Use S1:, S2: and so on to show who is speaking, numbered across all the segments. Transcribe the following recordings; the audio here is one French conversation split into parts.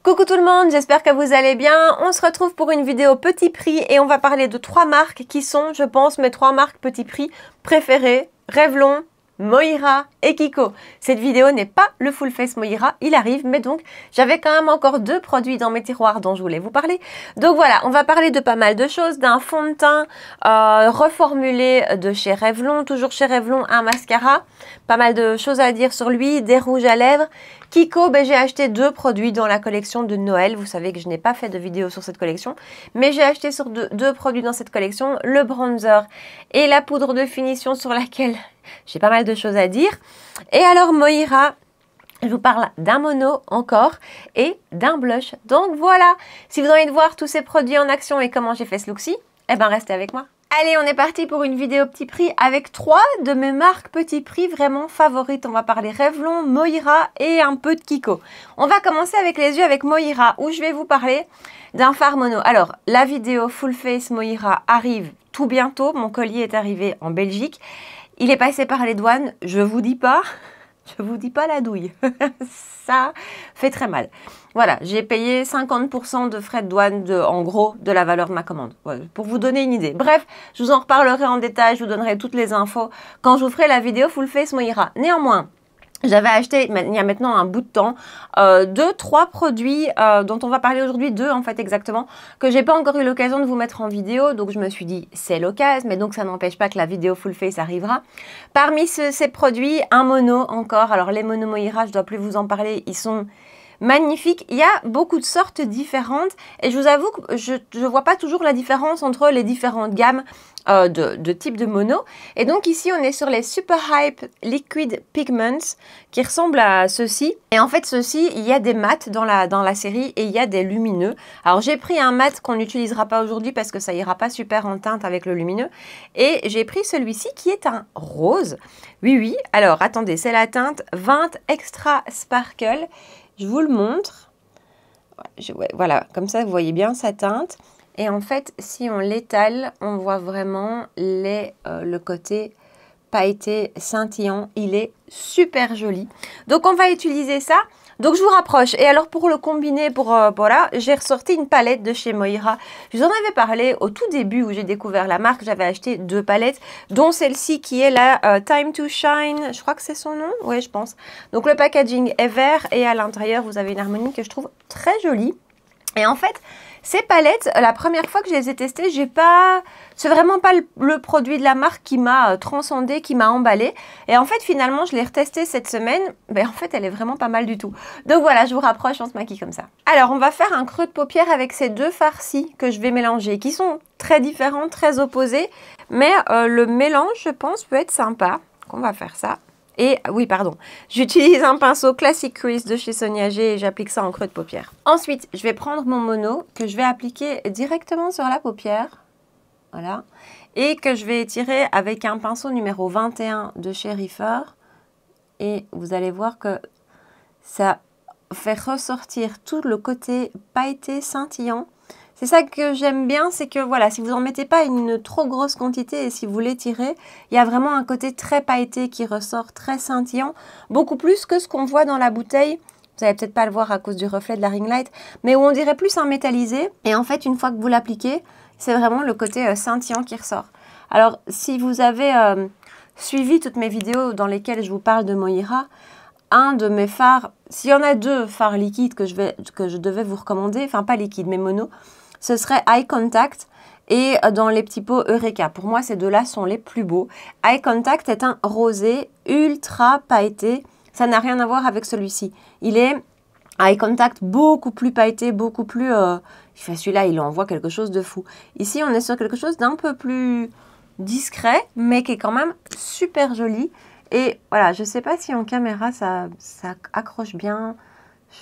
S1: Coucou tout le monde, j'espère que vous allez bien. On se retrouve pour une vidéo petit prix et on va parler de 3 marques qui sont, je pense, mes 3 marques petit prix préférées. Revlon, Moira et Kiko. Cette vidéo n'est pas le full face Moira, il arrive, mais donc j'avais quand même encore 2 produits dans mes tiroirs dont je voulais vous parler. Donc voilà, on va parler de pas mal de choses, d'un fond de teint reformulé de chez Revlon, toujours chez Revlon, un mascara, pas mal de choses à dire sur lui, des rouges à lèvres. Kiko, j'ai acheté 2 produits dans la collection de Noël. Vous savez que je n'ai pas fait de vidéo sur cette collection, mais j'ai acheté sur deux produits dans cette collection, le bronzer et la poudre de finition sur laquelle j'ai pas mal de choses à dire. Et alors Moira, je vous parle d'un mono encore et d'un blush. Donc voilà, si vous avez envie de voir tous ces produits en action et comment j'ai fait ce look-ci, eh ben restez avec moi. Allez, on est parti pour une vidéo petit prix avec 3 de mes marques petit prix vraiment favorites. On va parler Revlon, Moira et un peu de Kiko. On va commencer avec les yeux avec Moira où je vais vous parler d'un fard mono. Alors, la vidéo Full Face Moira arrive tout bientôt. Mon colis est arrivé en Belgique. Il est passé par les douanes. Je vous dis pas la douille. Ça fait très mal. Voilà, j'ai payé 50% de frais de douane, en gros, de la valeur de ma commande. Voilà, pour vous donner une idée. Bref, je vous en reparlerai en détail, je vous donnerai toutes les infos quand je vous ferai la vidéo Full Face Moira. Néanmoins, j'avais acheté, il y a maintenant un bout de temps, 2-3 produits dont on va parler aujourd'hui, 2 en fait exactement, que j'ai pas encore eu l'occasion de vous mettre en vidéo, donc je me suis dit c'est l'occasion, mais donc ça n'empêche pas que la vidéo Full Face arrivera. Parmi ces produits, un mono encore, alors les mono Moira, je dois plus vous en parler, ils sont magnifique. Il y a beaucoup de sortes différentes et je vous avoue que je ne vois pas toujours la différence entre les différentes gammes de types de mono. Et donc ici, on est sur les Super Hype Liquid Pigments qui ressemblent à ceux-ci. Et en fait, ceux-ci, il y a des mats dans la série et il y a des lumineux. Alors, j'ai pris un mat qu'on n'utilisera pas aujourd'hui parce que ça ira pas super en teinte avec le lumineux. Et j'ai pris celui-ci qui est un rose. Oui, oui. Alors, attendez, c'est la teinte 20 Extra Sparkle. Je vous le montre. Voilà, comme ça, vous voyez bien sa teinte. Et en fait, si on l'étale, on voit vraiment le côté pailleté scintillant. Il est super joli. Donc, on va utiliser ça. Donc, je vous rapproche. Et alors, pour le combiner, voilà, j'ai ressorti une palette de chez Moira. Je vous en avais parlé au tout début où j'ai découvert la marque. J'avais acheté 2 palettes, dont celle-ci qui est la Time to Shine. Je crois que c'est son nom. Oui, je pense. Donc, le packaging est vert et à l'intérieur, vous avez une harmonie que je trouve très jolie. Et en fait, ces palettes, la première fois que je les ai testées, c'est vraiment pas le produit de la marque qui m'a transcendé, qui m'a emballé. Et en fait, finalement, je l'ai retesté cette semaine. En fait, elle est vraiment pas mal du tout. Donc voilà, je vous rapproche, on se maquille comme ça. Alors, on va faire un creux de paupière avec ces 2 farcis que je vais mélanger, qui sont très différents, très opposés. Mais le mélange, je pense, peut être sympa. Donc, on va faire ça. Et oui, pardon, j'utilise un pinceau Classic Crease de chez Sonia G et j'applique ça en creux de paupière. Ensuite, je vais prendre mon mono que je vais appliquer directement sur la paupière. Voilà. Et que je vais étirer avec un pinceau numéro 21 de chez Reifer. Et vous allez voir que ça fait ressortir tout le côté pailleté scintillant. C'est ça que j'aime bien, c'est que voilà, si vous n'en mettez pas une trop grosse quantité et si vous l'étirez, il y a vraiment un côté très pailleté qui ressort, très scintillant, beaucoup plus que ce qu'on voit dans la bouteille. Vous n'allez peut-être pas le voir à cause du reflet de la ring light, mais où on dirait plus un métallisé. Et en fait, une fois que vous l'appliquez, c'est vraiment le côté scintillant qui ressort. Alors, si vous avez suivi toutes mes vidéos dans lesquelles je vous parle de Moira, un de mes fards, s'il y en a 2 fards liquides que je devais vous recommander, enfin pas liquides, mais mono, ce serait Eye Contact et dans les petits pots Eureka. Pour moi, ces 2-là sont les plus beaux. Eye Contact est un rosé ultra pailleté. Ça n'a rien à voir avec celui-ci. Il est Eye Contact beaucoup plus pailleté, beaucoup plus... celui-là, il envoie quelque chose de fou. Ici, on est sur quelque chose d'un peu plus discret, mais qui est quand même super joli. Et voilà, je ne sais pas si en caméra, ça accroche bien.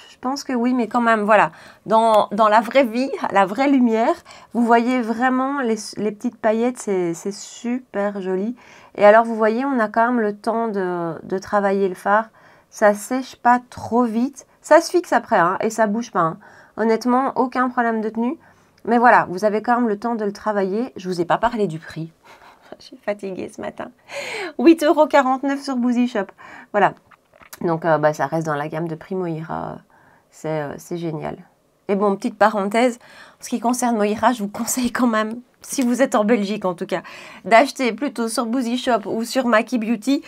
S1: Je pense que oui, mais quand même, voilà. Dans la vraie vie, la vraie lumière, vous voyez vraiment les petites paillettes, c'est super joli. Et alors, vous voyez, on a quand même le temps de travailler le fard. Ça sèche pas trop vite. Ça se fixe après, hein, et ça bouge pas. Hein. Honnêtement, aucun problème de tenue. Mais voilà, vous avez quand même le temps de le travailler. Je vous ai pas parlé du prix. Je suis fatiguée ce matin. 8,49 € sur Boozy Shop. Voilà. Donc, ça reste dans la gamme de prix Moira. C'est génial. Et bon, petite parenthèse, en ce qui concerne Moira, je vous conseille quand même, si vous êtes en Belgique en tout cas, d'acheter plutôt sur Boozy Shop ou sur Maki Beauty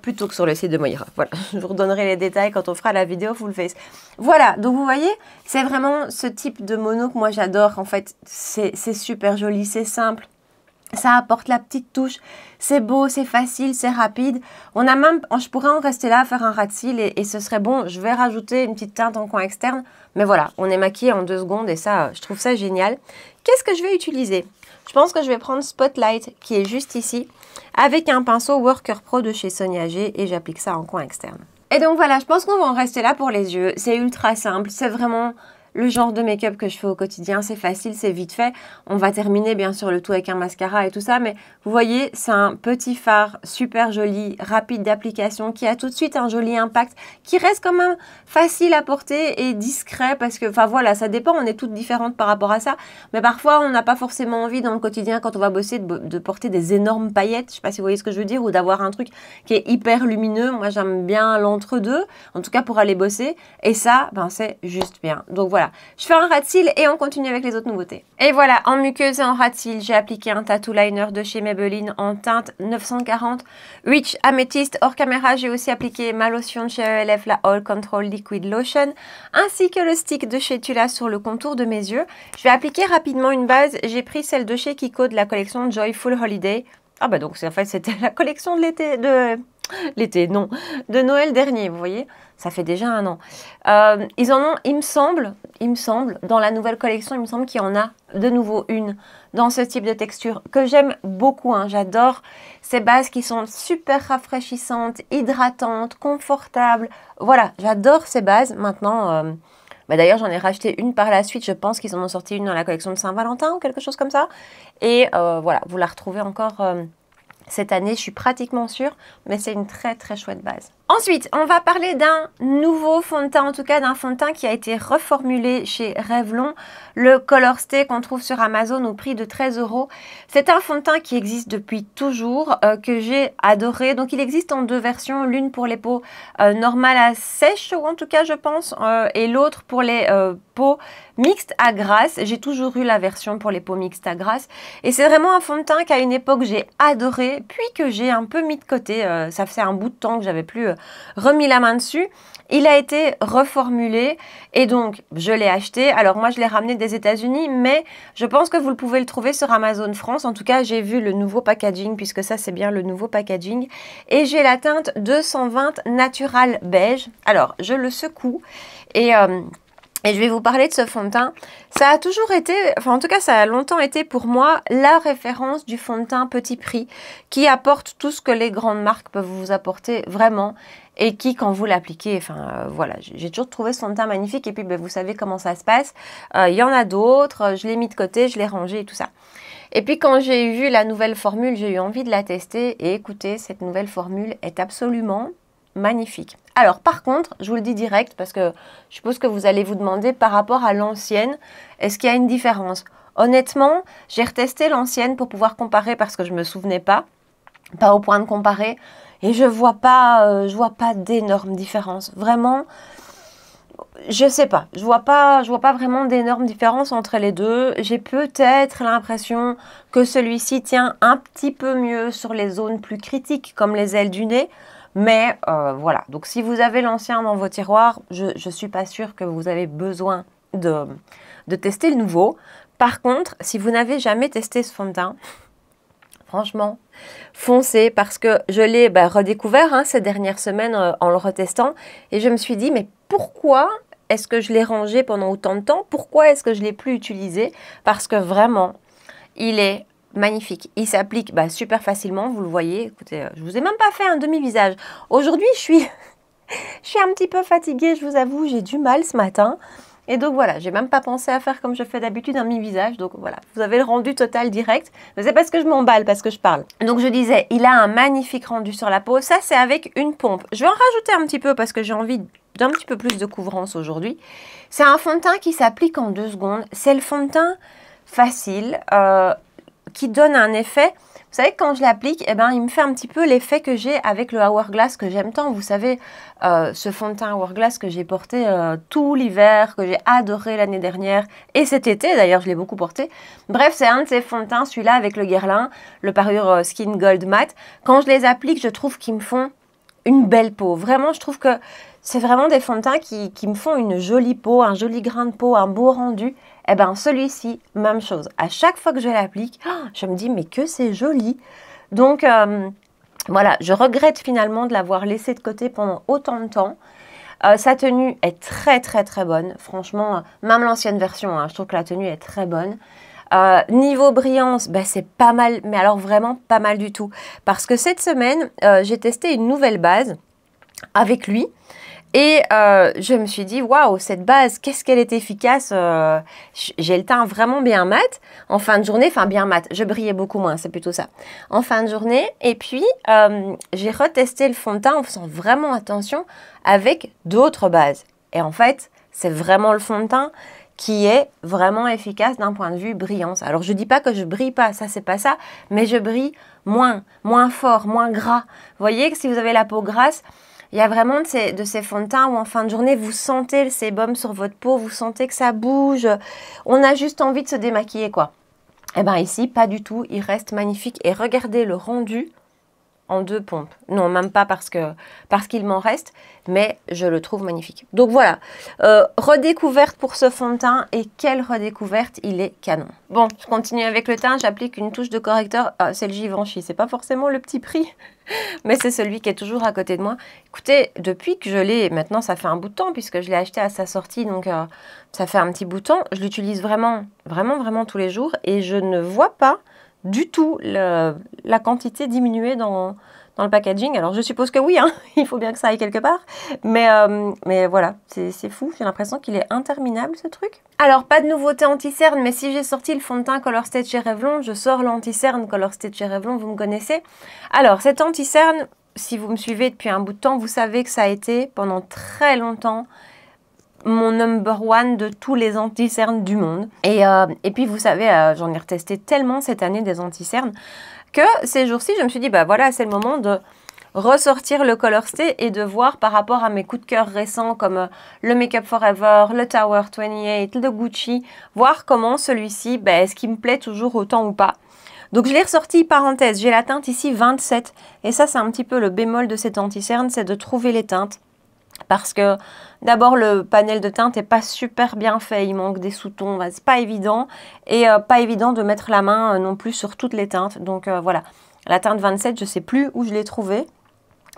S1: plutôt que sur le site de Moira. Voilà, je vous redonnerai les détails quand on fera la vidéo full face. Voilà, donc vous voyez, c'est vraiment ce type de mono que moi j'adore. En fait, c'est super joli, c'est simple. Ça apporte la petite touche, c'est beau, c'est facile, c'est rapide. On a même, je pourrais en rester là, faire un ras de cils et ce serait bon. Je vais rajouter une petite teinte en coin externe. Mais voilà, on est maquillé en 2 secondes et ça, je trouve ça génial. Qu'est-ce que je vais utiliser? Je pense que je vais prendre Spotlight qui est juste ici avec un pinceau Worker Pro de chez Sonia G et j'applique ça en coin externe. Et donc voilà, je pense qu'on va en rester là pour les yeux. C'est ultra simple, c'est vraiment le genre de make-up que je fais au quotidien, c'est facile, c'est vite fait. On va terminer bien sûr le tout avec un mascara et tout ça, mais vous voyez, c'est un petit fard super joli, rapide d'application, qui a tout de suite un joli impact, qui reste quand même facile à porter et discret parce que, enfin voilà, ça dépend, on est toutes différentes par rapport à ça, mais parfois on n'a pas forcément envie dans le quotidien quand on va bosser de porter des énormes paillettes, je sais pas si vous voyez ce que je veux dire, ou d'avoir un truc qui est hyper lumineux. Moi j'aime bien l'entre-deux, en tout cas pour aller bosser, et ça, ben c'est juste bien. Donc voilà. Je fais un ras de cils et on continue avec les autres nouveautés. Et voilà, en muqueuse et en ras de cils, j'ai appliqué un tattoo liner de chez Maybelline en teinte 940 Rich Amethyst. Hors caméra, j'ai aussi appliqué ma lotion de chez ELF, la All Control Liquid Lotion, ainsi que le stick de chez Tula sur le contour de mes yeux. Je vais appliquer rapidement une base. J'ai pris celle de chez Kiko de la collection Joyful Holiday. Ah bah donc en fait c'était la collection de l'été, de Noël dernier, vous voyez, ça fait déjà 1 an. Ils en ont, il me semble, dans la nouvelle collection, il me semble qu'il y en a de nouveau une dans ce type de texture que j'aime beaucoup, hein. J'adore ces bases qui sont super rafraîchissantes, hydratantes, confortables. Voilà, j'adore ces bases. Maintenant, bah d'ailleurs, j'en ai racheté une par la suite. Je pense qu'ils en ont sorti une dans la collection de Saint-Valentin ou quelque chose comme ça. Et voilà, vous la retrouvez encore cette année, je suis pratiquement sûre, mais c'est une très très chouette base. Ensuite, on va parler d'un nouveau fond de teint, en tout cas d'un fond de teint qui a été reformulé chez Revlon, le Color Stay qu'on trouve sur Amazon au prix de 13 €. C'est un fond de teint qui existe depuis toujours, que j'ai adoré. Donc il existe en 2 versions, l'une pour les peaux normales à sèche, ou en tout cas je pense, et l'autre pour les peaux mixtes à grasse. J'ai toujours eu la version pour les peaux mixtes à grasse. Et c'est vraiment un fond de teint qu'à une époque j'ai adoré, puis que j'ai un peu mis de côté. Ça fait un bout de temps que j'avais plus remis la main dessus. Il a été reformulé et donc je l'ai acheté. Alors moi je l'ai ramené des États-Unis, mais je pense que vous pouvez le trouver sur Amazon France. En tout cas j'ai vu le nouveau packaging, puisque ça c'est bien le nouveau packaging. Et j'ai la teinte 220 Natural Beige. Alors je le secoue et je vais vous parler de ce fond de teint. Ça a toujours été, enfin en tout cas ça a longtemps été pour moi la référence du fond de teint petit prix qui apporte tout ce que les grandes marques peuvent vous apporter vraiment et qui quand vous l'appliquez, enfin voilà, j'ai toujours trouvé ce fond de teint magnifique et puis ben, vous savez comment ça se passe. Il y en a d'autres, je l'ai mis de côté, je l'ai rangé et tout ça. Et puis quand j'ai vu la nouvelle formule, j'ai eu envie de la tester et écoutez, cette nouvelle formule est absolument magnifique. Alors par contre, je vous le dis direct parce que je suppose que vous allez vous demander par rapport à l'ancienne, est-ce qu'il y a une différence? Honnêtement, j'ai retesté l'ancienne pour pouvoir comparer parce que je ne me souvenais pas au point de comparer et je vois pas d'énormes différences. Vraiment, je sais pas, je vois pas vraiment d'énormes différences entre les deux. J'ai peut-être l'impression que celui-ci tient un petit peu mieux sur les zones plus critiques comme les ailes du nez. Mais voilà, donc si vous avez l'ancien dans vos tiroirs, je ne suis pas sûre que vous avez besoin de tester le nouveau. Par contre, si vous n'avez jamais testé ce fond de teint, franchement, foncez parce que je l'ai redécouvert ces dernières semaines en le retestant. Et je me suis dit, mais pourquoi est-ce que je l'ai rangé pendant autant de temps? Pourquoi est-ce que je ne l'ai plus utilisé? Parce que vraiment, il est magnifique. Il s'applique super facilement, vous le voyez. Écoutez, je vous ai même pas fait un demi-visage. Aujourd'hui, je suis un petit peu fatiguée, je vous avoue, j'ai du mal ce matin. Et donc voilà, j'ai même pas pensé à faire comme je fais d'habitude un mi-visage. Donc voilà, vous avez le rendu total direct. Mais c'est parce que je m'emballe, parce que je parle. Donc je disais, il a un magnifique rendu sur la peau. Ça, c'est avec une pompe. Je vais en rajouter un petit peu parce que j'ai envie d'un petit peu plus de couvrance aujourd'hui. C'est un fond de teint qui s'applique en 2 secondes. C'est le fond de teint facile, qui donne un effet. Vous savez, quand je l'applique, eh ben, il me fait un petit peu l'effet que j'ai avec le Hourglass que j'aime tant. Vous savez, ce fond de teint Hourglass que j'ai porté tout l'hiver, que j'ai adoré l'année dernière et cet été, d'ailleurs, je l'ai beaucoup porté. Bref, c'est un de ces fonds de teint, celui-là avec le Guerlain, le parure Skin Gold Matte. Quand je les applique, je trouve qu'ils me font une belle peau. Vraiment, je trouve que c'est vraiment des fonds de teint qui me font une jolie peau, un joli grain de peau, un beau rendu. Eh bien, celui-ci, même chose. À chaque fois que je l'applique, je me dis, mais que c'est joli. Donc, voilà, je regrette finalement de l'avoir laissé de côté pendant autant de temps. Sa tenue est très, très, très bonne. Franchement, même l'ancienne version, hein, je trouve que la tenue est très bonne. Niveau brillance, ben, c'est pas mal, mais alors vraiment pas mal du tout. Parce que cette semaine, j'ai testé une nouvelle base avec lui. Et je me suis dit, waouh, cette base, qu'est-ce qu'elle est efficace. J'ai le teint vraiment bien mat. En fin de journée, enfin bien mat, je brillais beaucoup moins, c'est plutôt ça. En fin de journée, et puis j'ai retesté le fond de teint en faisant vraiment attention avec d'autres bases. Et en fait, c'est vraiment le fond de teint qui est vraiment efficace d'un point de vue brillance. Alors, je ne dis pas que je brille pas, ça, c'est pas ça, mais je brille moins fort, moins gras. Vous voyez que si vous avez la peau grasse, il y a vraiment de ces fonds de teint où en fin de journée, vous sentez le sébum sur votre peau, vous sentez que ça bouge. On a juste envie de se démaquiller, quoi. Eh bien ici, pas du tout. Il reste magnifique. Et regardez le rendu en 2 pompes. Non, même pas parce qu'il m'en reste, mais je le trouve magnifique. Donc voilà, redécouverte pour ce fond de teint. Et quelle redécouverte, il est canon. Bon, je continue avec le teint. J'applique une touche de correcteur. C'est le Givenchy. C'est pas forcément le petit prix, mais c'est celui qui est toujours à côté de moi. Écoutez, depuis que je l'ai, maintenant ça fait un bout de temps puisque je l'ai acheté à sa sortie, donc ça fait un petit bout de temps. Je l'utilise vraiment tous les jours et je ne vois pas du tout la quantité diminuée dans le packaging. Alors je suppose que oui, hein, il faut bien que ça aille quelque part. Mais voilà, c'est fou. J'ai l'impression qu'il est interminable ce truc. Alors pas de nouveauté anti-cerne, mais si j'ai sorti le fond de teint Color Stay chez Revlon, je sors l'anti-cerne Color Stay chez Revlon, vous me connaissez. Alors cet anti-cerne, si vous me suivez depuis un bout de temps, vous savez que ça a été pendant très longtemps mon number one de tous les anti-cernes du monde. Et puis vous savez, j'en ai retesté tellement cette année des anti-cernes que ces jours-ci, je me suis dit, bah voilà, c'est le moment de ressortir le Color Stay et de voir par rapport à mes coups de cœur récents comme le Make Up For Ever, le Tower 28, le Gucci, voir comment celui-ci, bah, est-ce qu'il me plaît toujours autant ou pas. Donc je l'ai ressorti, parenthèse, j'ai la teinte ici 27 et ça c'est un petit peu le bémol de cet anti-cerne, c'est de trouver les teintes. Parce que d'abord le panel de teinte n'est pas super bien fait, il manque des sous-tons, c'est pas évident. Et pas évident de mettre la main non plus sur toutes les teintes. Donc voilà, la teinte 27, je sais plus où je l'ai trouvée,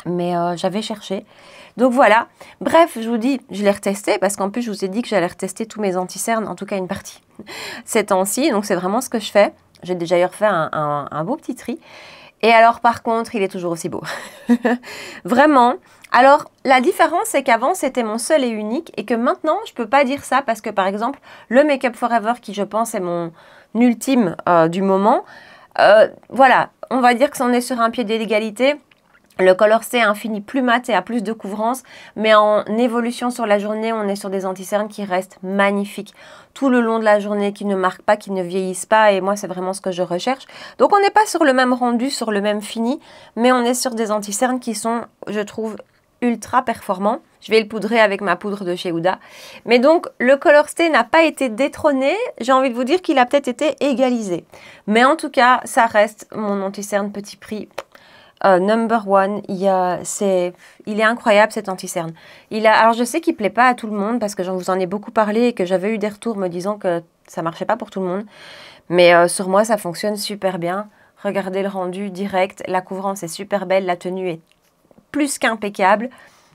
S1: mais j'avais cherché. Donc voilà, bref, je vous dis, je l'ai retesté parce qu'en plus je vous ai dit que j'allais retester tous mes anti-cernes, en tout cas une partie, ces temps-ci. Donc c'est vraiment ce que je fais. J'ai déjà refait un beau petit tri. Et alors par contre, il est toujours aussi beau. Vraiment. Alors la différence, c'est qu'avant, c'était mon seul et unique et que maintenant, je ne peux pas dire ça parce que par exemple, le Make Up For Ever, qui je pense est mon ultime du moment, voilà, on va dire que c'en est sur un pied d'égalité. Le Color Stay Infini plus mat et a plus de couvrance, mais en évolution sur la journée, on est sur des anti-cernes qui restent magnifiques tout le long de la journée, qui ne marquent pas, qui ne vieillissent pas, et moi c'est vraiment ce que je recherche. Donc on n'est pas sur le même rendu, sur le même fini, mais on est sur des anti-cernes qui sont, je trouve, ultra performants. Je vais le poudrer avec ma poudre de chez Huda. Mais donc le Color Stay n'a pas été détrôné, j'ai envie de vous dire qu'il a peut-être été égalisé. Mais en tout cas, ça reste mon anti-cerne petit prix. Number one, il est incroyable cet anti-cerne. Alors je sais qu'il ne plaît pas à tout le monde parce que j'en vous en ai beaucoup parlé et que j'avais eu des retours me disant que ça ne marchait pas pour tout le monde. Mais sur moi, ça fonctionne super bien. Regardez le rendu direct, la couvrance est super belle, la tenue est plus qu'impeccable.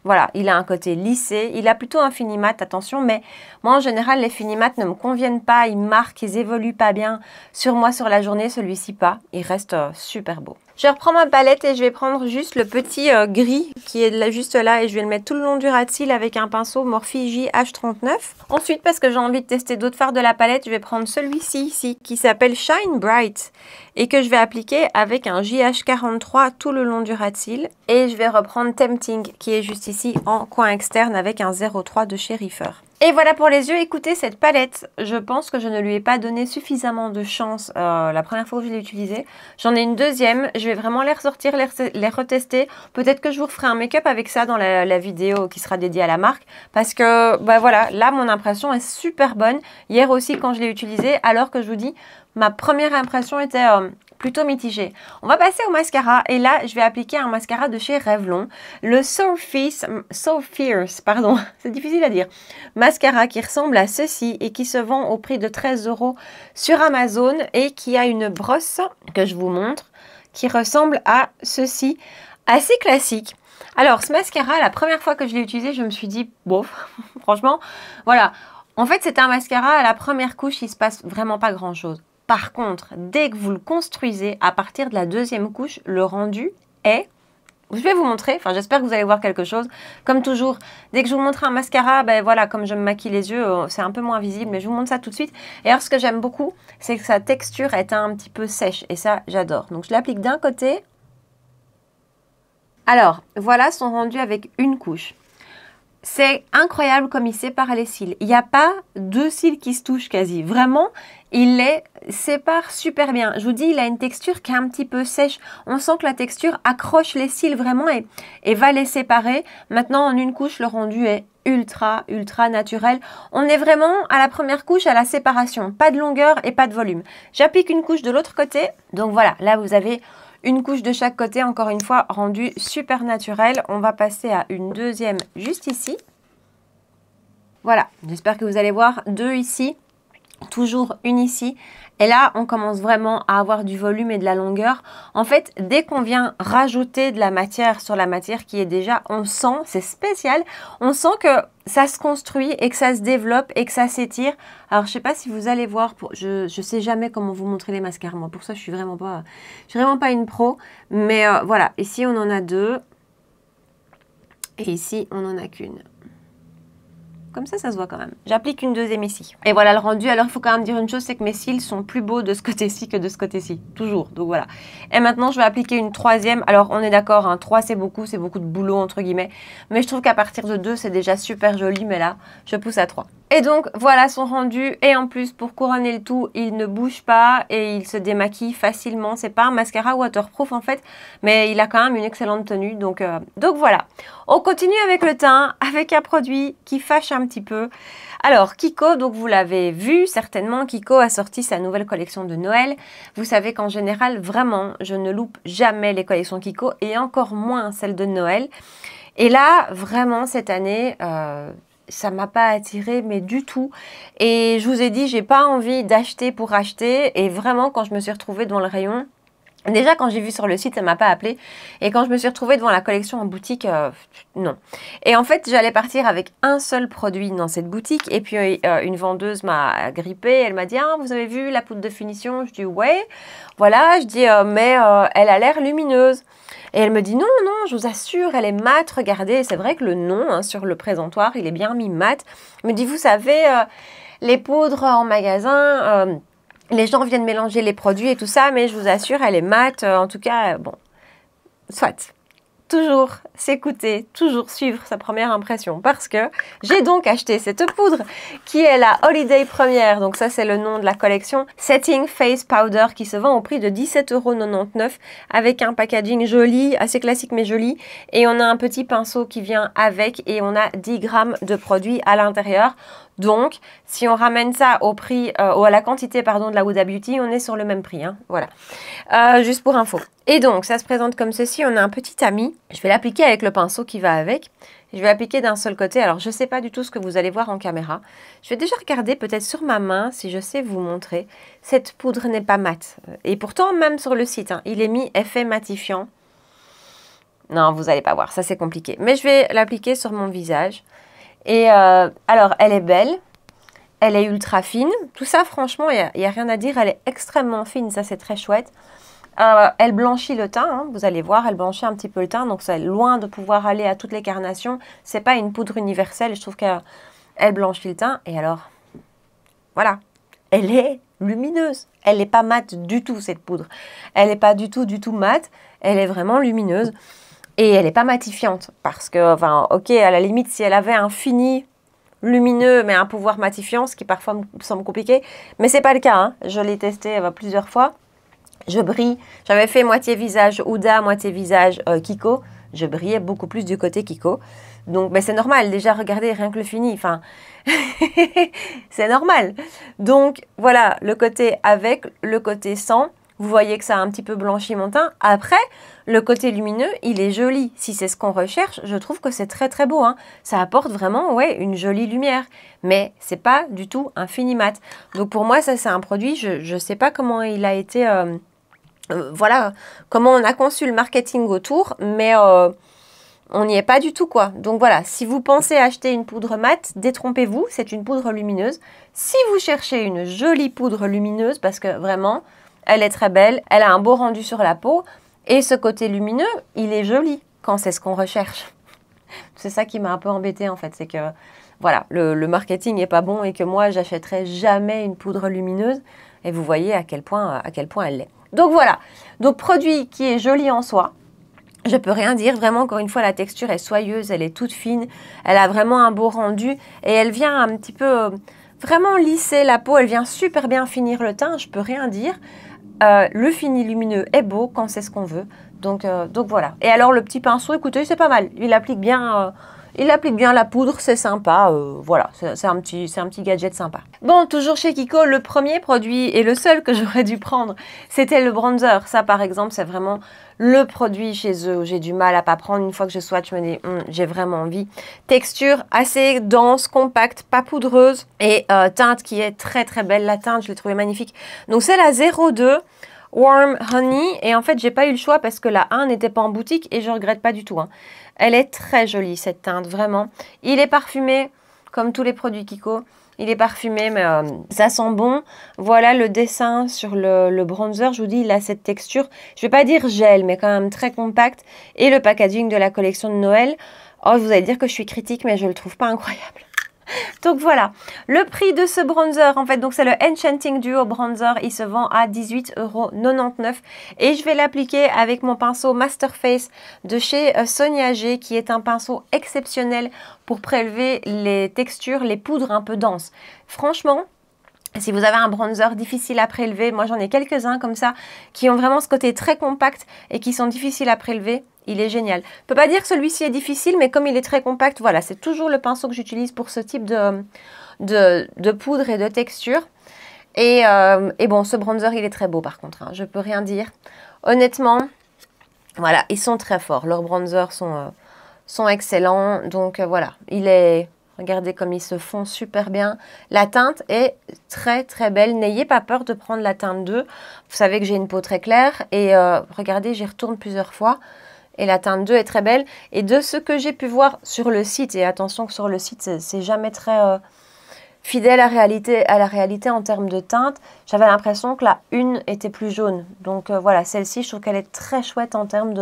S1: Voilà, il a un côté lissé, il a plutôt un fini mat, attention, mais moi en général les fini mat ne me conviennent pas, ils marquent, ils évoluent pas bien. Sur moi, sur la journée, celui-ci pas, il reste super beau. Je reprends ma palette et je vais prendre juste le petit gris qui est là, juste là et je vais le mettre tout le long du ras de cils avec un pinceau Morphe JH39. Ensuite, parce que j'ai envie de tester d'autres fards de la palette, je vais prendre celui-ci ici qui s'appelle Shine Bright et que je vais appliquer avec un JH43 tout le long du ras de cils. Et je vais reprendre Tempting qui est juste ici en coin externe avec un 03 de chez Reefer. Et voilà pour les yeux. Écoutez, cette palette, je pense que je ne lui ai pas donné suffisamment de chance la première fois que je l'ai utilisée. J'en ai une deuxième. Je vais vraiment les ressortir, les retester. Peut-être que je vous referai un make-up avec ça dans la vidéo qui sera dédiée à la marque. Parce que, bah voilà, là, mon impression est super bonne. Hier aussi, quand je l'ai utilisée, alors que je vous dis, ma première impression était plutôt mitigée. On va passer au mascara. Et là, je vais appliquer un mascara de chez Revlon. Le So Fierce, pardon, c'est difficile à dire. Mascara qui ressemble à ceci et qui se vend au prix de 13 € sur Amazon et qui a une brosse que je vous montre qui ressemble à ceci, assez classique. Alors ce mascara, la première fois que je l'ai utilisé, je me suis dit, bof, franchement, voilà. En fait, c'est un mascara, à la première couche, il se passe vraiment pas grand chose. Par contre, dès que vous le construisez, à partir de la deuxième couche, le rendu est... Je vais vous montrer, enfin j'espère que vous allez voir quelque chose. Comme toujours, dès que je vous montre un mascara, ben voilà, comme je me maquille les yeux, c'est un peu moins visible, mais je vous montre ça tout de suite. Et alors ce que j'aime beaucoup, c'est que sa texture est un petit peu sèche, et ça j'adore. Donc je l'applique d'un côté. Alors, voilà son rendu avec une couche. C'est incroyable comme il sépare les cils. Il n'y a pas deux cils qui se touchent quasi. Vraiment, il les sépare super bien. Je vous dis, il a une texture qui est un petit peu sèche. On sent que la texture accroche les cils vraiment et va les séparer. Maintenant, en une couche, le rendu est ultra naturel. On est vraiment à la première couche, à la séparation. Pas de longueur et pas de volume. J'applique une couche de l'autre côté. Donc voilà, là vous avez... une couche de chaque côté, encore une fois, rendu super naturel. On va passer à une deuxième juste ici. Voilà, j'espère que vous allez voir deux ici, toujours une ici. Et là, on commence vraiment à avoir du volume et de la longueur. En fait, dès qu'on vient rajouter de la matière sur la matière qui est déjà, on sent, c'est spécial, on sent que ça se construit et que ça se développe et que ça s'étire. Alors, je sais pas si vous allez voir, je sais jamais comment vous montrer les mascaras. Moi, pour ça, je suis vraiment pas une pro. Mais voilà, ici, on en a deux. Et ici, on en a qu'une. Comme ça se voit quand même. J'applique une deuxième ici. Et voilà le rendu. Alors, il faut quand même dire une chose, c'est que mes cils sont plus beaux de ce côté-ci que de ce côté-ci. Toujours. Donc, voilà. Et maintenant, je vais appliquer une troisième. Alors, on est d'accord, hein, 3, c'est beaucoup de boulot, entre guillemets. Mais je trouve qu'à partir de 2, c'est déjà super joli. Mais là, je pousse à 3. Et donc, voilà son rendu. Et en plus, pour couronner le tout, il ne bouge pas et il se démaquille facilement. C'est pas un mascara waterproof, en fait. Mais il a quand même une excellente tenue. Donc voilà. On continue avec le teint, avec un produit qui fâche un petit peu. Alors, Kiko, donc vous l'avez vu certainement, Kiko a sorti sa nouvelle collection de Noël. Vous savez qu'en général, vraiment, je ne loupe jamais les collections Kiko et encore moins celles de Noël. Et là, vraiment, cette année... ça m'a pas attiré mais du tout et je vous ai dit j'ai pas envie d'acheter pour acheter et vraiment quand je me suis retrouvée devant le rayon, déjà quand j'ai vu sur le site ça m'a pas appelé et quand je me suis retrouvée devant la collection en boutique, non. Et en fait j'allais partir avec un seul produit dans cette boutique et puis une vendeuse m'a grippée, elle m'a dit ah, vous avez vu la poudre de finition? Je dis ouais, voilà, je dis mais elle a l'air lumineuse. Et elle me dit non, je vous assure, elle est mate, regardez, c'est vrai que le nom hein, sur le présentoir, il est bien mis mate. Elle me dit, vous savez, les poudres en magasin, les gens viennent mélanger les produits et tout ça, mais je vous assure, elle est mate, en tout cas, bon, soit. Toujours s'écouter, toujours suivre sa première impression parce que j'ai donc acheté cette poudre qui est la Holiday Première, donc ça c'est le nom de la collection Setting Face Powder qui se vend au prix de 17,99 € avec un packaging joli, assez classique mais joli et on a un petit pinceau qui vient avec et on a 10 grammes de produit à l'intérieur. Donc, si on ramène ça au prix, ou à la quantité pardon, de la Huda Beauty, on est sur le même prix. Hein, voilà, juste pour info. Et donc, ça se présente comme ceci. On a un petit tamis. Je vais l'appliquer avec le pinceau qui va avec. Je vais l'appliquer d'un seul côté. Alors, je ne sais pas du tout ce que vous allez voir en caméra. Je vais déjà regarder peut-être sur ma main, si je sais vous montrer. Cette poudre n'est pas mate. Et pourtant, même sur le site, hein, il est mis effet matifiant. Non, vous n'allez pas voir. Ça, c'est compliqué. Mais je vais l'appliquer sur mon visage. Et alors, elle est belle, elle est ultra fine. Tout ça, franchement, il n'y a rien à dire. Elle est extrêmement fine, ça c'est très chouette. Elle blanchit le teint, hein, vous allez voir, elle blanchit un petit peu le teint. Donc, c'est loin de pouvoir aller à toutes les carnations. Ce n'est pas une poudre universelle, je trouve qu'elle blanchit le teint. Et alors, voilà, elle est lumineuse. Elle n'est pas mate du tout, cette poudre. Elle n'est pas du tout mate. Elle est vraiment lumineuse. Et elle n'est pas matifiante parce que, enfin, ok, à la limite, si elle avait un fini, lumineux mais un pouvoir matifiant, ce qui parfois me semble compliqué. Mais c'est pas le cas, hein. Je l'ai testé plusieurs fois. Je brille. J'avais fait moitié visage Huda, moitié visage Kiko. Je brillais beaucoup plus du côté Kiko. Donc, c'est normal. Déjà, regardez, rien que le fini. Enfin, c'est normal. Donc, voilà, le côté avec, le côté sans. Vous voyez que ça a un petit peu blanchi mon teint. Après, le côté lumineux, il est joli. Si c'est ce qu'on recherche, je trouve que c'est très très beau, hein. Ça apporte vraiment, ouais, une jolie lumière. Mais c'est pas du tout un fini mat. Donc, pour moi, ça, c'est un produit, je sais pas comment il a été... voilà, comment on a conçu le marketing autour, mais on n'y est pas du tout, quoi. Donc voilà, si vous pensez acheter une poudre mate, détrompez-vous, c'est une poudre lumineuse. Si vous cherchez une jolie poudre lumineuse, parce que vraiment, elle est très belle, elle a un beau rendu sur la peau, et ce côté lumineux, il est joli quand c'est ce qu'on recherche. C'est ça qui m'a un peu embêtée, en fait, c'est que voilà, le marketing n'est pas bon et que moi, j'achèterai jamais une poudre lumineuse, et vous voyez à quel point elle l'est. Donc voilà, donc produit qui est joli en soi, je peux rien dire, vraiment encore une fois la texture est soyeuse, elle est toute fine, elle a vraiment un beau rendu et elle vient un petit peu vraiment lisser la peau, elle vient super bien finir le teint, je peux rien dire. Le fini lumineux est beau quand c'est ce qu'on veut, donc voilà. Et alors le petit pinceau, écoutez, c'est pas mal, il applique bien la poudre, c'est sympa, voilà, c'est un petit gadget sympa. Bon, toujours chez Kiko, le premier produit et le seul que j'aurais dû prendre, c'était le bronzer. Ça, par exemple, c'est vraiment le produit chez eux où j'ai du mal à pas prendre. Une fois que je swatch, je me dis, j'ai vraiment envie. Texture assez dense, compacte, pas poudreuse et teinte qui est très très belle. La teinte, je l'ai trouvée magnifique. Donc, c'est la 02. Warm Honey, et en fait j'ai pas eu le choix parce que la 1 n'était pas en boutique et je regrette pas du tout, hein. Elle est très jolie cette teinte, vraiment. Il est parfumé comme tous les produits Kiko, il est parfumé mais ça sent bon. Voilà le dessin sur le bronzer, je vous dis il a cette texture, je vais pas dire gel mais quand même très compact, et le packaging de la collection de Noël. Oh, vous allez dire que je suis critique mais je le trouve pas incroyable. Donc voilà, le prix de ce bronzer, en fait, donc c'est le Enchanting Duo Bronzer, il se vend à 18,99 € et je vais l'appliquer avec mon pinceau Masterface de chez Sonia G, qui est un pinceau exceptionnel pour prélever les textures, les poudres un peu denses. Franchement, si vous avez un bronzer difficile à prélever, moi j'en ai quelques-uns comme ça, qui ont vraiment ce côté très compact et qui sont difficiles à prélever, il est génial. Je ne peux pas dire que celui-ci est difficile, mais comme il est très compact, voilà, c'est toujours le pinceau que j'utilise pour ce type de poudre et de texture. Et bon, ce bronzer, il est très beau par contre, hein, je ne peux rien dire. Honnêtement, voilà, ils sont très forts, leurs bronzers sont excellents, donc voilà, il est... Regardez comme ils se font super bien. La teinte est très très belle. N'ayez pas peur de prendre la teinte 2. Vous savez que j'ai une peau très claire. Et regardez, j'y retourne plusieurs fois. Et la teinte 2 est très belle. Et de ce que j'ai pu voir sur le site, et attention que sur le site, c'est jamais très fidèle à la réalité en termes de teinte, j'avais l'impression que la 1 était plus jaune. Donc voilà, celle-ci, je trouve qu'elle est très chouette en termes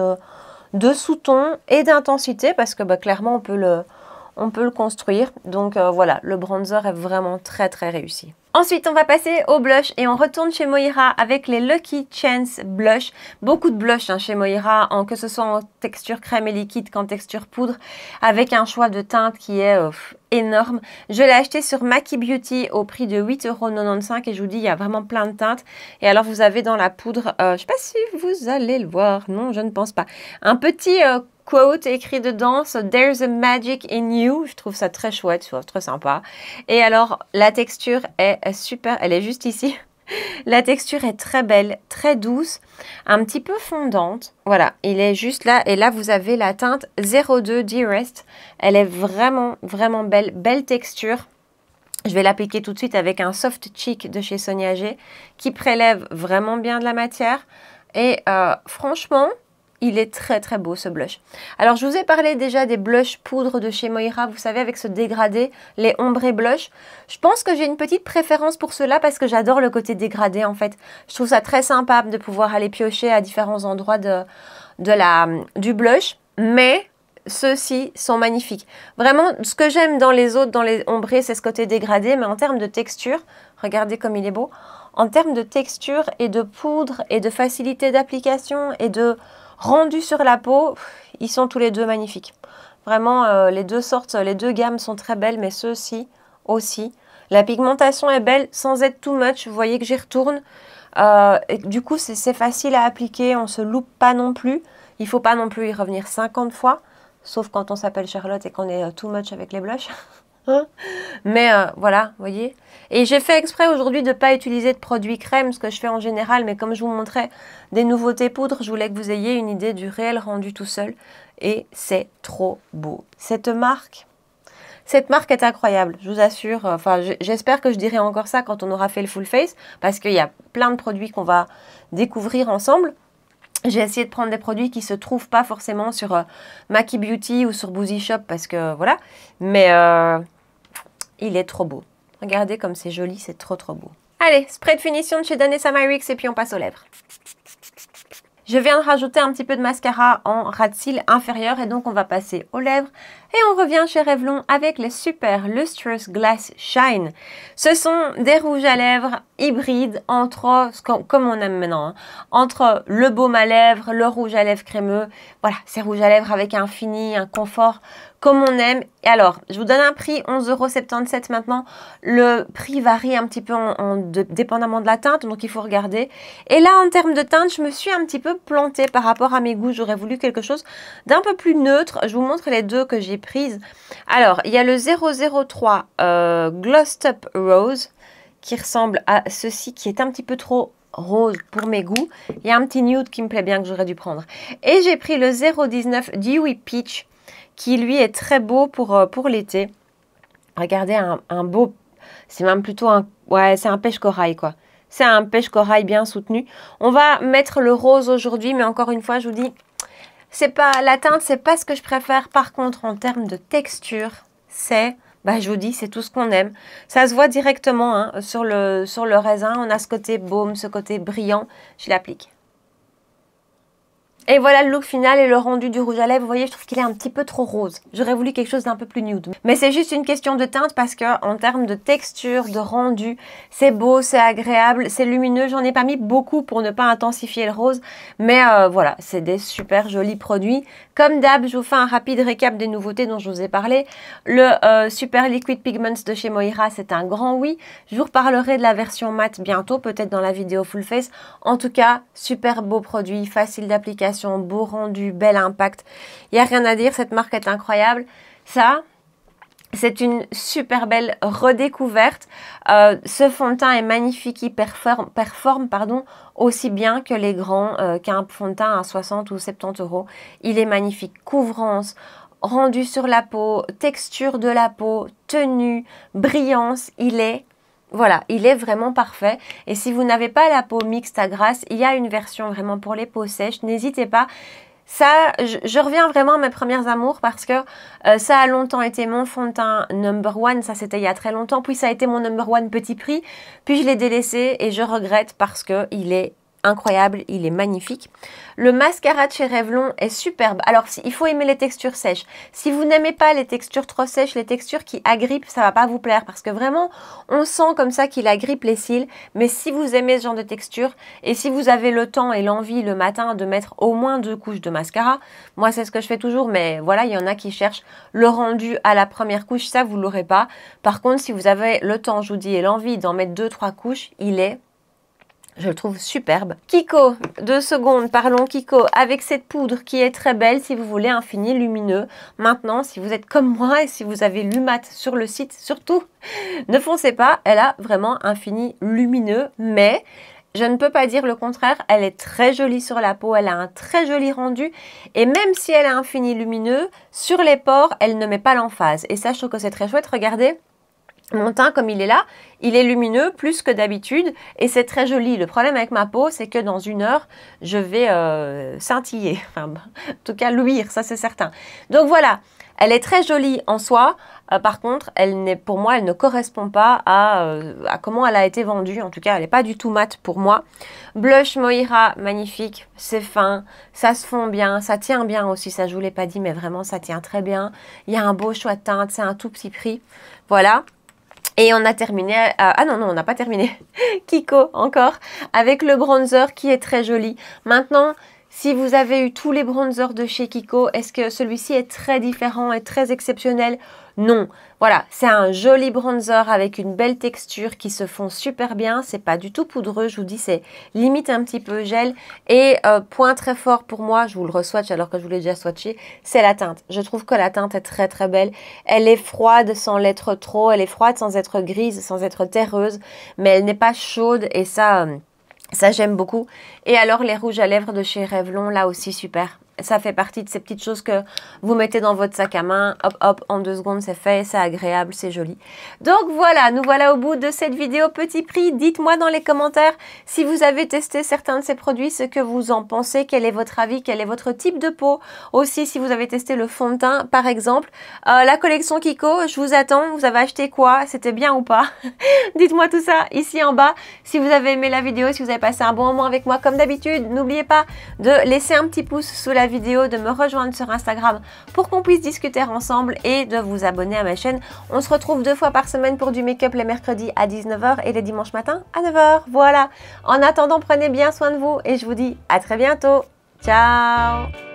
S1: de sous-ton et d'intensité. Parce que clairement, on peut le construire. Donc voilà, le bronzer est vraiment très très réussi. Ensuite, on va passer au blush et on retourne chez Moira avec les Lucky Chance Blush. Beaucoup de blush chez Moira, que ce soit en texture crème et liquide qu'en texture poudre, avec un choix de teinte qui est énorme. Je l'ai acheté sur Maki Beauty au prix de 8,95 € et je vous dis, il y a vraiment plein de teintes. Et alors, vous avez dans la poudre, je ne sais pas si vous allez le voir, non, je ne pense pas, un petit... quote écrit dedans, so there's a magic in you. Je trouve ça très chouette, très sympa. Et alors, la texture est super, elle est juste ici. La texture est très belle, très douce, un petit peu fondante. Voilà, il est juste là. Et là, vous avez la teinte 02 Dearest. Elle est vraiment, vraiment belle. Belle texture. Je vais l'appliquer tout de suite avec un Soft Cheek de chez Sonia G qui prélève vraiment bien de la matière. Et franchement... il est très très beau ce blush. Alors je vous ai parlé déjà des blushs poudre de chez Moira, vous savez avec ce dégradé, les ombrés blush. Je pense que j'ai une petite préférence pour ceux-là parce que j'adore le côté dégradé en fait. Je trouve ça très sympa de pouvoir aller piocher à différents endroits du blush. Mais ceux-ci sont magnifiques. Vraiment, ce que j'aime dans les autres, dans les ombrés, c'est ce côté dégradé. Mais en termes de texture, regardez comme il est beau. En termes de texture et de poudre et de facilité d'application et de... rendu sur la peau, ils sont tous les deux magnifiques. Vraiment, les deux sortes, les deux gammes sont très belles, mais ceux-ci aussi. La pigmentation est belle sans être too much. Vous voyez que j'y retourne. Et du coup, c'est facile à appliquer. On ne se loupe pas non plus. Il ne faut pas non plus y revenir 50 fois. Sauf quand on s'appelle Charlotte et qu'on est too much avec les blushs. Mais voilà, vous voyez. Et j'ai fait exprès aujourd'hui de ne pas utiliser de produits crème, ce que je fais en général. Mais comme je vous montrais des nouveautés poudres, je voulais que vous ayez une idée du réel rendu tout seul. Et c'est trop beau. Cette marque est incroyable, je vous assure. Enfin, j'espère que je dirai encore ça quand on aura fait le full face. Parce qu'il y a plein de produits qu'on va découvrir ensemble. J'ai essayé de prendre des produits qui ne se trouvent pas forcément sur Maki Beauty ou sur Boozy Shop. Parce que voilà. Mais il est trop beau. Regardez comme c'est joli, c'est trop beau. Allez, spray de finition de chez Danessa Myricks et puis on passe aux lèvres. Je viens de rajouter un petit peu de mascara en ras de cils inférieur et donc on va passer aux lèvres. Et on revient chez Revlon avec les Super Lustrous Glass Shine. Ce sont des rouges à lèvres hybrides entre, comme on aime maintenant, hein, entre le baume à lèvres, le rouge à lèvres crémeux. Voilà, c'est rouge à lèvres avec un fini, un confort comme on aime. Et alors, je vous donne un prix, 11,77 € maintenant. Le prix varie un petit peu dépendamment de la teinte, donc il faut regarder. Et là, en termes de teinte, je me suis un petit peu plantée par rapport à mes goûts. J'aurais voulu quelque chose d'un peu plus neutre. Je vous montre les deux que j'ai prises. Alors, il y a le 003 Glossed Up Rose qui ressemble à ceci, qui est un petit peu trop rose pour mes goûts. Il y a un petit nude qui me plaît bien que j'aurais dû prendre. Et j'ai pris le 019 Dewy Peach qui lui est très beau pour l'été. Regardez, un beau, c'est même plutôt un, ouais, c'est un pêche corail quoi. C'est un pêche corail bien soutenu. On va mettre le rose aujourd'hui, mais encore une fois, je vous dis, c'est pas la teinte, c'est pas ce que je préfère. Par contre, en termes de texture, c'est, bah, je vous dis, c'est tout ce qu'on aime. Ça se voit directement hein, sur le raisin. On a ce côté baume, ce côté brillant. Je l'applique. Et voilà le look final et le rendu du rouge à lèvres. Vous voyez, je trouve qu'il est un petit peu trop rose. J'aurais voulu quelque chose d'un peu plus nude. Mais c'est juste une question de teinte parce que en termes de texture, de rendu, c'est beau, c'est agréable, c'est lumineux. J'en ai pas mis beaucoup pour ne pas intensifier le rose. Mais voilà, c'est des super jolis produits. Comme d'hab, je vous fais un rapide récap des nouveautés dont je vous ai parlé. Le Super Liquid Pigments de chez Moira, c'est un grand oui. Je vous reparlerai de la version mat bientôt, peut-être dans la vidéo full face. En tout cas, super beau produit, facile d'application, beau rendu, bel impact. Il n'y a rien à dire, cette marque est incroyable. Ça, c'est une super belle redécouverte. Ce fond de teint est magnifique, il performe aussi bien que les grands, qu'un fond de teint à 60 ou 70 €. Il est magnifique, couvrance, rendu sur la peau, texture de la peau, tenue, brillance, voilà, il est vraiment parfait. Et si vous n'avez pas la peau mixte à grasse, il y a une version vraiment pour les peaux sèches. N'hésitez pas. Ça, je reviens vraiment à mes premiers amours parce que ça a longtemps été mon fond de teint number one. Ça, c'était il y a très longtemps. Puis ça a été mon number one petit prix. Puis je l'ai délaissé et je regrette parce qu'il est incroyable, il est magnifique. Le mascara de chez Revlon est superbe. Alors, il faut aimer les textures sèches. Si vous n'aimez pas les textures trop sèches, les textures qui agrippent, ça va pas vous plaire parce que vraiment, on sent comme ça qu'il agrippe les cils. Mais si vous aimez ce genre de texture et si vous avez le temps et l'envie le matin de mettre au moins 2 couches de mascara, moi, c'est ce que je fais toujours. Mais voilà, il y en a qui cherchent le rendu à la première couche. Ça, vous l'aurez pas. Par contre, si vous avez le temps, je vous dis, et l'envie d'en mettre 2-3 couches, je le trouve superbe. Kiko, 2 secondes, parlons Kiko, avec cette poudre qui est très belle si vous voulez un fini lumineux. Maintenant, si vous êtes comme moi et si vous avez lu mat sur le site, surtout, ne foncez pas, elle a vraiment un fini lumineux, mais je ne peux pas dire le contraire, elle est très jolie sur la peau, elle a un très joli rendu et même si elle a un fini lumineux, sur les pores, elle ne met pas l'emphase. Et ça, je trouve que c'est très chouette, regardez. Mon teint, comme il est là, il est lumineux plus que d'habitude et c'est très joli. Le problème avec ma peau, c'est que dans 1 heure, je vais scintiller. Enfin, en tout cas, luire, ça c'est certain. Donc voilà, elle est très jolie en soi. Par contre, pour moi, elle ne correspond pas à comment elle a été vendue. En tout cas, elle n'est pas du tout mate pour moi. Blush Moira, magnifique, c'est fin, ça se fond bien, ça tient bien aussi. Ça, je ne vous l'ai pas dit, mais vraiment, ça tient très bien. Il y a un beau choix de teinte, c'est un tout petit prix. Voilà. Et on a terminé, ah non, on n'a pas terminé, Kiko encore, avec le bronzer qui est très joli. Maintenant, Si vous avez eu tous les bronzers de chez Kiko, est-ce que celui-ci est très différent et très exceptionnel? Non. Voilà, c'est un joli bronzer avec une belle texture qui se fond super bien. C'est pas du tout poudreux, je vous dis, c'est limite un petit peu gel. Et point très fort pour moi, je vous le re-swatch alors que je vous l'ai déjà swatché, c'est la teinte. Je trouve que la teinte est très très belle. Elle est froide sans l'être trop, elle est froide sans être grise, sans être terreuse, mais elle n'est pas chaude et ça j'aime beaucoup. Et alors les rouges à lèvres de chez Revlon, là aussi super. Ça fait partie de ces petites choses que vous mettez dans votre sac à main. Hop, hop, en 2 secondes, c'est fait. C'est agréable, c'est joli. Donc voilà, nous voilà au bout de cette vidéo petit prix. Dites-moi dans les commentaires si vous avez testé certains de ces produits, ce que vous en pensez, quel est votre avis, quel est votre type de peau. Aussi, si vous avez testé le fond de teint, par exemple. La collection Kiko, je vous attends. Vous avez acheté quoi? C'était bien ou pas? Dites-moi tout ça ici en bas. Si vous avez aimé la vidéo, si vous avez passé un bon moment avec moi, comme d'habitude, n'oubliez pas de laisser un petit pouce sous la vidéo, de me rejoindre sur Instagram pour qu'on puisse discuter ensemble et de vous abonner à ma chaîne. On se retrouve 2 fois par semaine pour du make-up les mercredis à 19 h et les dimanches matins à 9 h. Voilà. En attendant, prenez bien soin de vous et je vous dis à très bientôt. Ciao!